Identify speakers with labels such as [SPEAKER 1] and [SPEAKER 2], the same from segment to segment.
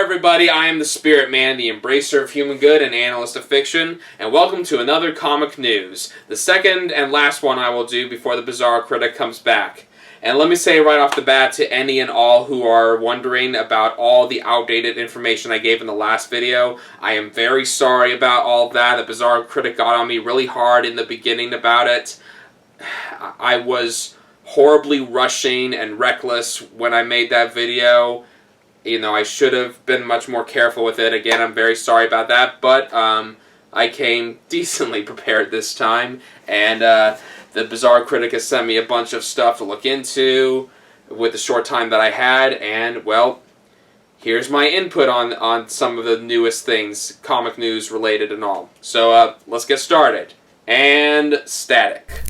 [SPEAKER 1] everybody, I am the Spirit Man, the embracer of human good and analyst of fiction, and welcome to another comic news, the second and last one I will do before the Bizarro Critic comes back. And let me say right off the bat to any and all who are wondering about all the outdated information I gave in the last video, I am very sorry about all of that. The Bizarro Critic got on me really hard in the beginning about it. I was horribly rushing and reckless when I made that video. You know, I should have been much more careful with it. Again, I'm very sorry about that, but I came decently prepared this time, and the Bizarro Critic has sent me a bunch of stuff to look into with the short time that I had, and, well, here's my input on some of the newest things, comic news related and all. So, let's get started. And static.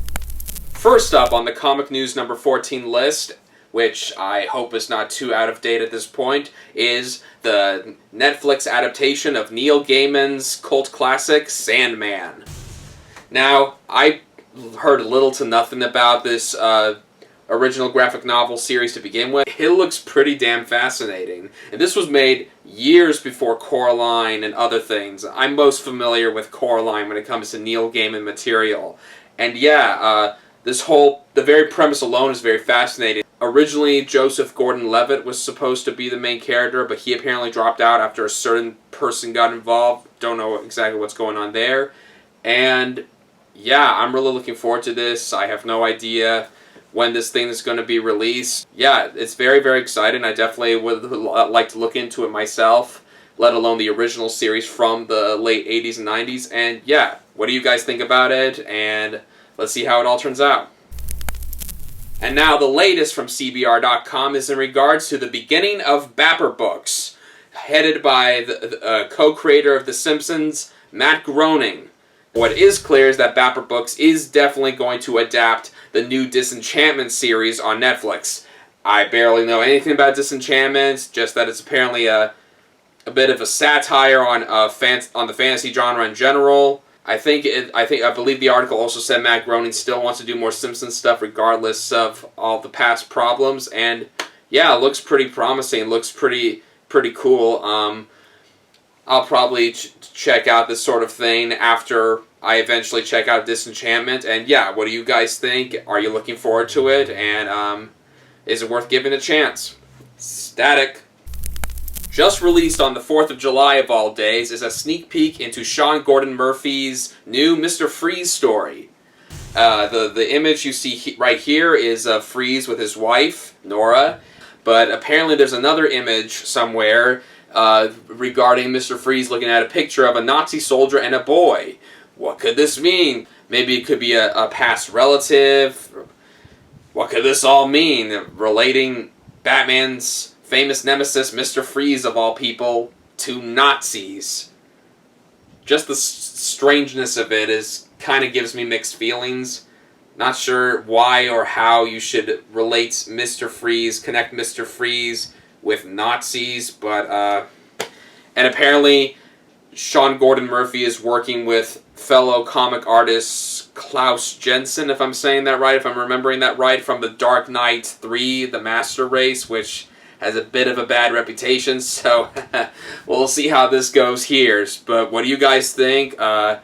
[SPEAKER 1] First up on the comic news number 14 list, which I hope is not too out of date at this point, is the Netflix adaptation of Neil Gaiman's cult classic, Sandman. Now, I heard little to nothing about this original graphic novel series to begin with. It looks pretty damn fascinating. And this was made years before Coraline and other things. I'm most familiar with Coraline when it comes to Neil Gaiman material. And yeah, the very premise alone is very fascinating. Originally, Joseph Gordon-Levitt was supposed to be the main character, but he apparently dropped out after a certain person got involved. Don't know exactly what's going on there. And yeah, I'm really looking forward to this. I have no idea when this thing is going to be released. Yeah, it's very, very exciting. I definitely would like to look into it myself, let alone the original series from the late 80s and 90s. And yeah, what do you guys think about it? And let's see how it all turns out. And now the latest from CBR.com is in regards to the beginning of Bapper Books, headed by the co-creator of The Simpsons, Matt Groening. What is clear is that Bapper Books is definitely going to adapt the new Disenchantment series on Netflix. I barely know anything about Disenchantment, just that it's apparently a bit of a satire on the fantasy genre in general. I believe the article also said Matt Groening still wants to do more Simpsons stuff regardless of all the past problems, and yeah, it looks pretty promising. It looks pretty cool. I'll probably check out this sort of thing after I eventually check out Disenchantment, and yeah, what do you guys think? Are you looking forward to it, and is it worth giving a chance? Static. Just released on the 4th of July of all days is a sneak peek into Sean Gordon Murphy's new Mr. Freeze story. The image you see right here is Freeze with his wife, Nora, but apparently there's another image somewhere regarding Mr. Freeze looking at a picture of a Nazi soldier and a boy. What could this mean? Maybe it could be a past relative. What could this all mean? Relating Batman's famous nemesis, Mr. Freeze of all people, to Nazis. Just the strangeness of it kind of gives me mixed feelings. Not sure why or how you should relate Mr. Freeze, connect Mr. Freeze with Nazis, but and apparently Sean Gordon Murphy is working with fellow comic artist Klaus Jensen, if I'm saying that right, if I'm remembering that right, from The Dark Knight 3, The Master Race, which has a bit of a bad reputation, so we'll see how this goes here. But what do you guys think? Do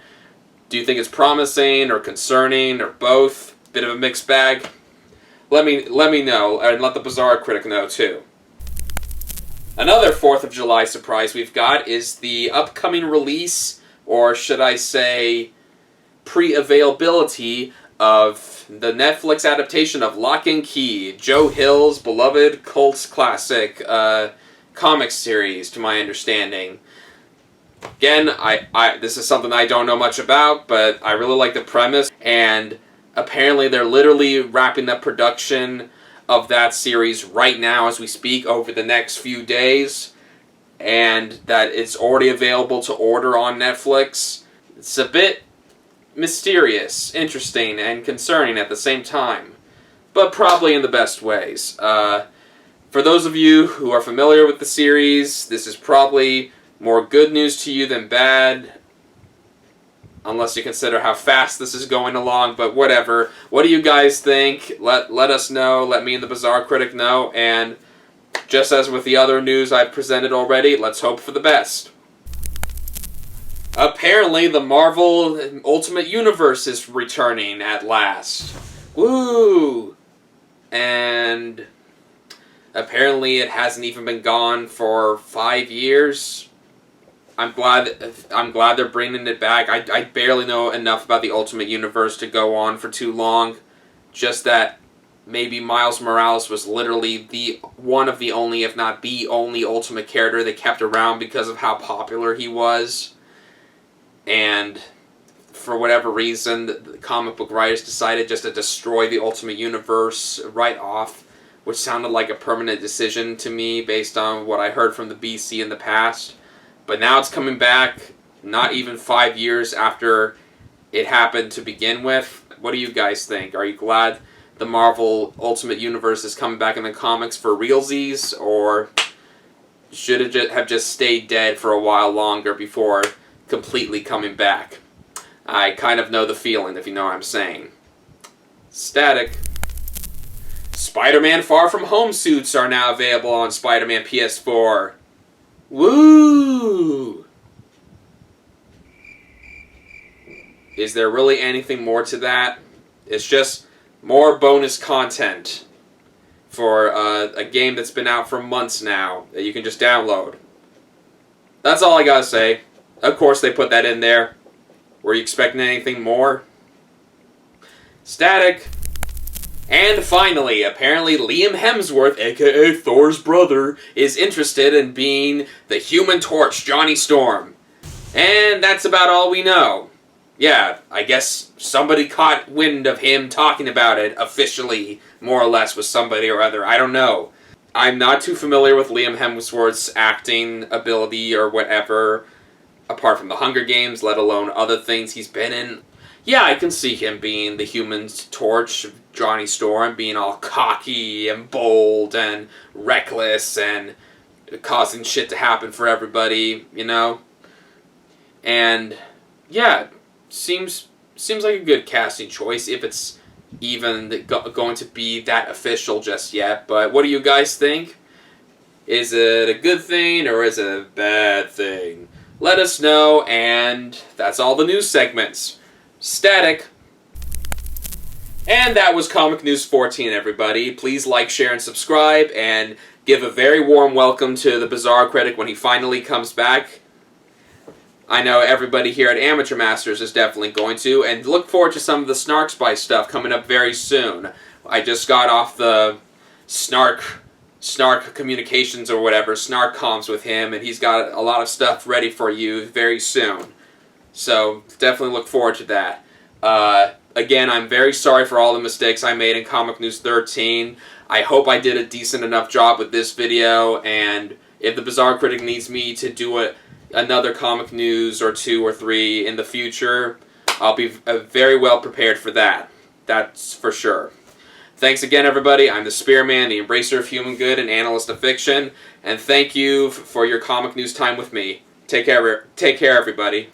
[SPEAKER 1] you think it's promising or concerning or both? Bit of a mixed bag? Let me know, and let the Bizarro Critic know too. Another 4th of July surprise we've got is the upcoming release, or should I say pre-availability, of the Netflix adaptation of Lock and Key, Joe Hill's beloved cult classic comic series, to my understanding. Again, this is something I don't know much about, but I really like the premise, and apparently they're literally wrapping up production of that series right now as we speak over the next few days, and that it's already available to order on Netflix. It's a bit mysterious, interesting, and concerning at the same time, but probably in the best ways. For those of you who are familiar with the series, this is probably more good news to you than bad, unless you consider how fast this is going along, but whatever. What do you guys think? Let us know, let me and the Bizarro Critic know, and just as with the other news I've presented already, let's hope for the best. Apparently, the Marvel Ultimate Universe is returning at last. Woo! And apparently it hasn't even been gone for 5 years. I'm glad they're bringing it back. I barely know enough about the Ultimate Universe to go on for too long. Just that maybe Miles Morales was literally one of the only, if not the only, Ultimate character they kept around because of how popular he was. And for whatever reason, the comic book writers decided just to destroy the Ultimate Universe right off, which sounded like a permanent decision to me based on what I heard from the BC in the past. But now it's coming back, not even 5 years after it happened to begin with. What do you guys think? Are you glad the Marvel Ultimate Universe is coming back in the comics for realsies, or should it have just stayed dead for a while longer before completely coming back? I kind of know the feeling, if you know what I'm saying. Static. Spider-Man Far From Home suits are now available on Spider-Man PS4. Woo! Is there really anything more to that? It's just more bonus content for a game that's been out for months now that you can just download. That's all I gotta say. Of course they put that in there. Were you expecting anything more? Static. And finally, apparently Liam Hemsworth, aka Thor's brother, is interested in being the Human Torch, Johnny Storm. And that's about all we know. Yeah, I guess somebody caught wind of him talking about it officially, more or less, with somebody or other. I don't know. I'm not too familiar with Liam Hemsworth's acting ability or whatever, apart from the Hunger Games, let alone other things he's been in. Yeah, I can see him being the Human Torch, Johnny Storm, being all cocky and bold and reckless and causing shit to happen for everybody, you know? And yeah, seems like a good casting choice, if it's even going to be that official just yet. But what do you guys think? Is it a good thing or is it a bad thing? Let us know, and that's all the news segments. Static. And that was Comic News 14, everybody. Please like, share, and subscribe, and give a very warm welcome to the Bizarro Critic when he finally comes back. I know everybody here at Amateur Masters is definitely going to, and look forward to some of the Snark Spice stuff coming up very soon. I just got off the Snark Communications or whatever, Snark Comms with him, and he's got a lot of stuff ready for you very soon. So definitely look forward to that. Again, I'm very sorry for all the mistakes I made in Comic News 13. I hope I did a decent enough job with this video, and if the Bizarro Critic needs me to do another Comic News or 2 or 3 in the future, I'll be very well prepared for that. That's for sure. Thanks again, everybody. I'm the Spearman, the embracer of human good and analyst of fiction, and thank you for your Comic News time with me. Take care, everybody.